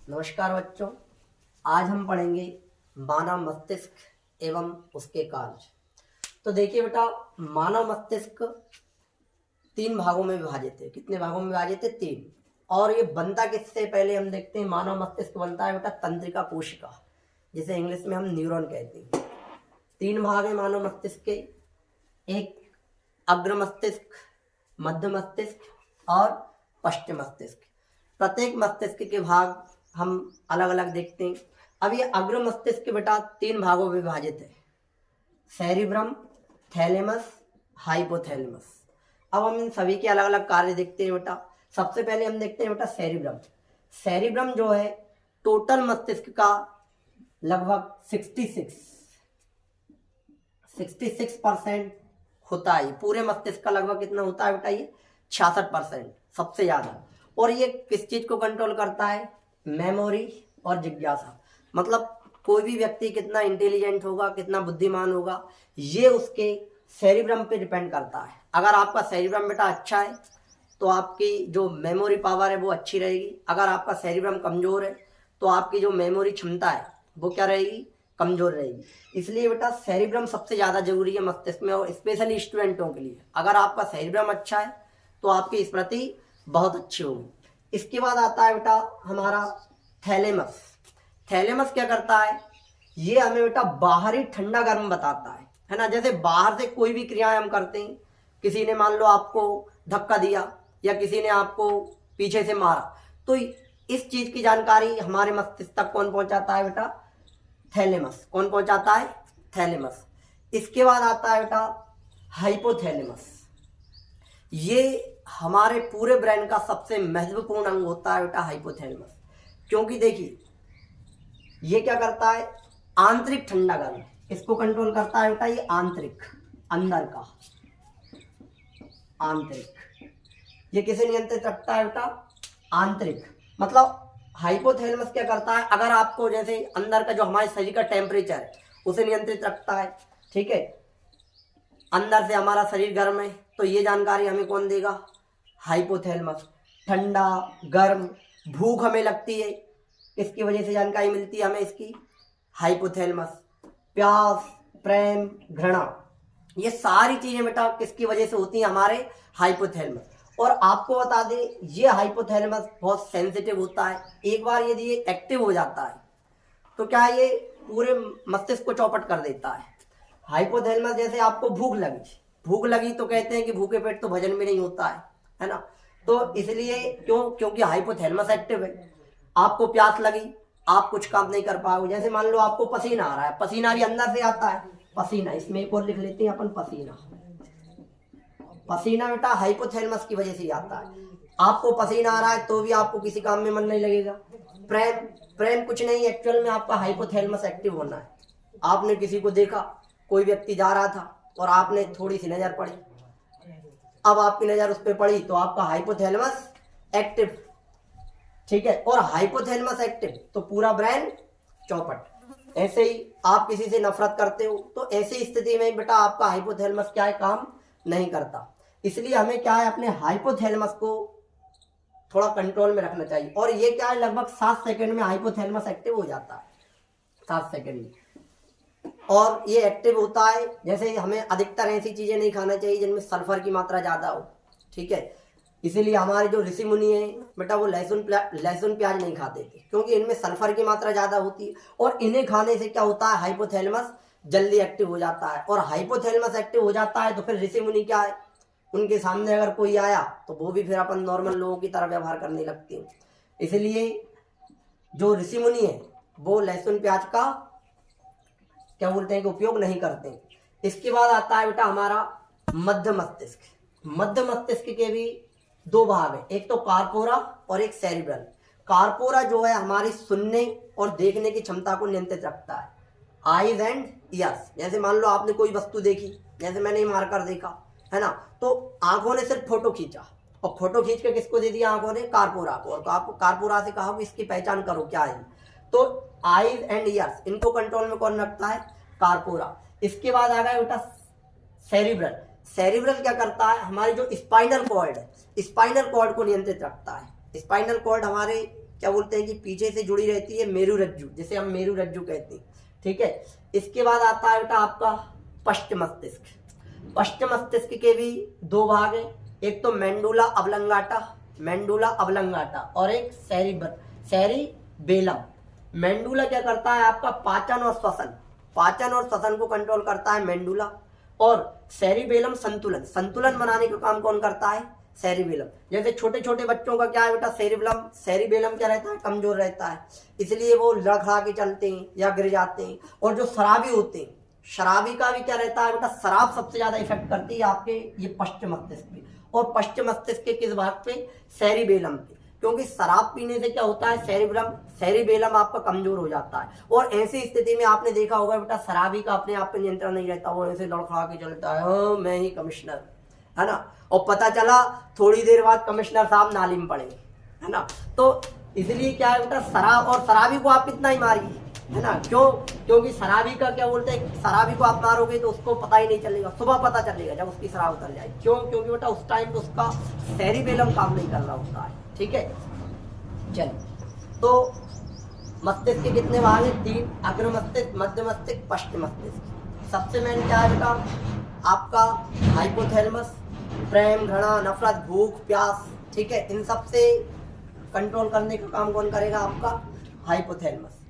नमस्कार बच्चों। आज हम पढ़ेंगे मानव मस्तिष्क एवं उसके कार्य। तो देखिए बेटा, मानव मस्तिष्क 3 भागों में विभाजित है। कितने भागों में विभाजित है? 3। और ये बनता किससे? पहले हम देखते हैं। मानव मस्तिष्क बनता है बेटा तंत्रिका कोशिका, जिसे इंग्लिश में हम न्यूरॉन कहते हैं। 3 भाग है मानव मस्तिष्क के। एक अग्र मस्तिष्क, मध्य मस्तिष्क और पश्चिम मस्तिष्क। प्रत्येक मस्तिष्क के भाग हम अलग अलग देखते हैं। अब ये अग्र मस्तिष्क बेटा 3 भागों में विभाजित है: सेरिब्रम, थैलेमस, हाइपोथैलेमस। अब हम इन सभी के अलग अलग कार्य देखते हैं बेटा। सबसे पहले हम देखते हैं बेटा सेरिब्रम। सेरिब्रम जो है टोटल मस्तिष्क का लगभग 66% होता है। पूरे मस्तिष्क का लगभग कितना होता है बेटा? ये 66%, सबसे ज्यादा। और ये किस चीज को कंट्रोल करता है? मेमोरी और जिज्ञासा। मतलब कोई भी व्यक्ति कितना इंटेलिजेंट होगा, कितना बुद्धिमान होगा, ये उसके सेरिब्रम पे डिपेंड करता है। अगर आपका सेरिब्रम बेटा अच्छा है तो आपकी जो मेमोरी पावर है वो अच्छी रहेगी। अगर आपका सेरिब्रम कमजोर है तो आपकी जो मेमोरी क्षमता है वो क्या रहेगी? कमजोर रहेगी। इसलिए बेटा सेरिब्रम सबसे ज्यादा जरूरी है मस्तिष्क में, और स्पेशली स्टूडेंटों के लिए। अगर आपका सेरिब्रम अच्छा है तो आपकी स्मृति बहुत अच्छी होगी। इसके बाद आता है बेटा हमारा थैलेमस। थैलेमस क्या करता है? ये हमें बेटा बाहरी ठंडा गर्म बताता है ना। जैसे बाहर से कोई भी क्रियाएं हम करते हैं, किसी ने मान लो आपको धक्का दिया या किसी ने आपको पीछे से मारा, तो इस चीज की जानकारी हमारे मस्तिष्क तक कौन पहुंचाता है बेटा? थैलेमस। कौन पहुंचाता है? थैलेमस। इसके बाद आता है बेटा हाइपोथैलेमस। ये हमारे पूरे ब्रेन का सबसे महत्वपूर्ण अंग होता है बेटा हाइपोथैलेमस। क्योंकि देखिए ये क्या करता है? आंतरिक ठंडा गर्म इसको कंट्रोल करता है बेटा। ये आंतरिक, अंदर का आंतरिक, ये किसे नियंत्रित रखता है बेटा? आंतरिक। मतलब हाइपोथैलेमस क्या करता है? अगर आपको जैसे अंदर का जो हमारे शरीर का टेम्परेचर है उसे नियंत्रित रखता है, ठीक है। अंदर से हमारा शरीर गर्म है तो ये जानकारी हमें कौन देगा? हाइपोथैलेमस। ठंडा, गर्म, भूख हमें लगती है, इसकी वजह से जानकारी मिलती है हमें इसकी हाइपोथैलेमस। प्यास, प्रेम, घृणा, ये सारी चीजें बेटा किसकी वजह से होती हैं? हमारे हाइपोथैलेमस। और आपको बता दें ये हाइपोथैलेमस बहुत सेंसिटिव होता है। एक बार यदि ये एक्टिव हो जाता है तो क्या ये पूरे मस्तिष्क को चौपट कर देता है। हाइपोथैलेमस, जैसे आपको भूख लगी तो कहते हैं कि भूखे पेट तो भजन भी नहीं होता है ना। तो इसलिए क्योंकि हाइपोथैलेमस एक्टिव है। आपको प्यास लगी, आप कुछ काम नहीं कर पाओगे। जैसे मान लो आपको पसीना आ रहा है, पसीना भी अंदर से आता है। पसीना, इसमें एक और लिख लेते हैं अपन, पसीना। पसीना बेटा हाइपोथैलेमस की वजह से आता है। आपको पसीना आ रहा है तो भी आपको किसी काम में मन नहीं लगेगा। प्रेम कुछ नहीं, एक्चुअल में आपका हाइपोथैलेमस एक्टिव होना है। आपने किसी को देखा, कोई व्यक्ति जा रहा था और आपने थोड़ी सी नजर पड़ी, अब आपकी नजर उस पर पड़ी तो आपका हाइपोथैलेमस एक्टिव, ठीक है। और हाइपोथैलेमस एक्टिव तो पूरा ब्रेन चौपट। ऐसे ही आप किसी से नफरत करते हो तो ऐसी स्थिति में बेटा आपका हाइपोथैलेमस क्या है? काम नहीं करता। इसलिए हमें क्या है? अपने हाइपोथैलेमस को थोड़ा कंट्रोल में रखना चाहिए। और ये क्या है? लगभग 7 सेकंड में हाइपोथैलेमस एक्टिव हो जाता है, 7 सेकंड में। और ये एक्टिव होता है, जैसे हमें अधिकतर ऐसी चीजें नहीं खाना चाहिए जिनमें सल्फर की मात्रा ज्यादा हो, ठीक है। इसीलिए हमारे जो ऋषि मुनि है बेटा वो लहसुन प्याज नहीं खाते थे, क्योंकि इनमें सल्फर की मात्रा ज्यादा होती है। और इन्हें खाने से क्या होता है? हाइपोथैलेमस जल्दी एक्टिव हो जाता है। और हाइपोथैलेमस एक्टिव हो जाता है तो फिर ऋषि मुनि क्या है, उनके सामने अगर कोई आया तो वो भी फिर अपन नॉर्मल लोगों की तरह व्यवहार करने लगते हैं। इसलिए जो ऋषि मुनि है वो लहसुन प्याज का क्या बोलते हैं कि उपयोग नहीं करते। इसके बाद आता है बेटा हमारा मध्य मस्तिष्क। मध्य मस्तिष्क के भी 2 भाग है, एक तो कार्पोरा और एक सेरिब्रल। कार्पोरा जो है हमारी सुनने और देखने की क्षमता को नियंत्रित रखता है, आईज एंड ईयर्स। जैसे मान लो आपने कोई वस्तु देखी, जैसे मैंने मारकर देखा है ना, तो आंखों ने सिर्फ फोटो खींचा, और फोटो खींच के किसको दे दिया? आंखों ने कार्पोरा को। और कार्पोरा से कहा कि इसकी पहचान करो क्या है। तो आईज एंड ईयर्स इनको कंट्रोल में कौन रखता है? कार्पोरा। इसके बाद आ गया बेटा सेरिब्रल। सेरिब्रल क्या करता है? हमारी जो स्पाइनल कॉर्ड है, स्पाइनल कॉर्ड को नियंत्रित रखता है। स्पाइनल कॉर्ड हमारे क्या बोलते हैं कि पीछे से जुड़ी रहती है मेरु रज्जु, जिसे हम मेरु रज्जु कहते हैं। ठीक है, इसके बाद आता है बेटा आपका पश्च मस्तिष्क। पश्च मस्तिष्क के भी दो भाग हैं, एक तो मेंडुला अबलंगाटा और एक सेरिबेलम। मेंडुला क्या करता है आपका पाचन और श्वसन को कंट्रोल करता है मेंडुला, और सेरिबेलम संतुलन बनाने का काम कौन करता है? सेरिबेलम। जैसे छोटे छोटे बच्चों का क्या है बेटा, सेरिबेलम क्या रहता है? कमजोर रहता है, इसलिए वो लड़खड़ा के चलते हैं या गिर जाते हैं। और जो शराबी होते हैं, शराबी का भी क्या रहता है बेटा, शराब सबसे ज्यादा इफेक्ट करती है आपके ये पश्च मस्तिष्क पे। और पश्च मस्तिष्क के किस भाग पे? सेरिबेलम पे, क्योंकि शराब पीने से क्या होता है, सेरिबेलम आपका कमजोर हो जाता है। और ऐसी स्थिति में आपने देखा होगा बेटा, शराबी का अपने आप पे नियंत्रण नहीं रहता, वो ऐसे लड़खड़ा के चलता है, हाँ मैं ही कमिश्नर, है ना। और पता चला थोड़ी देर बाद कमिश्नर साहब नाली में पड़े, है ना। तो इसलिए क्या है बेटा, शराब और शराबी को आप कितना ही मारिए, है ना। क्यों? क्योंकि शराबी का क्या बोलते हैं, शराबी को आप मारोगे तो उसको पता ही नहीं चलेगा, सुबह पता चलेगा जब उसकी शराब उतर जाए। क्यों? क्योंकि बेटा उस टाइम तो उसका सेरिबेलम काम नहीं कर रहा होता है। ठीक है, चलिए। तो मस्तिष्क के कितने भाग हैं? 3, अग्र मस्तिष्क, मध्य मस्तिष्क, पश्च मस्तिष्क। सबसे मेन क्या है बेटा आपका हाइपोथैलेमस, प्रेम, घृणा, नफरत, भूख, प्यास। ठीक है, इन सब से कंट्रोल करने का काम कौन करेगा? आपका हाइपोथैलेमस।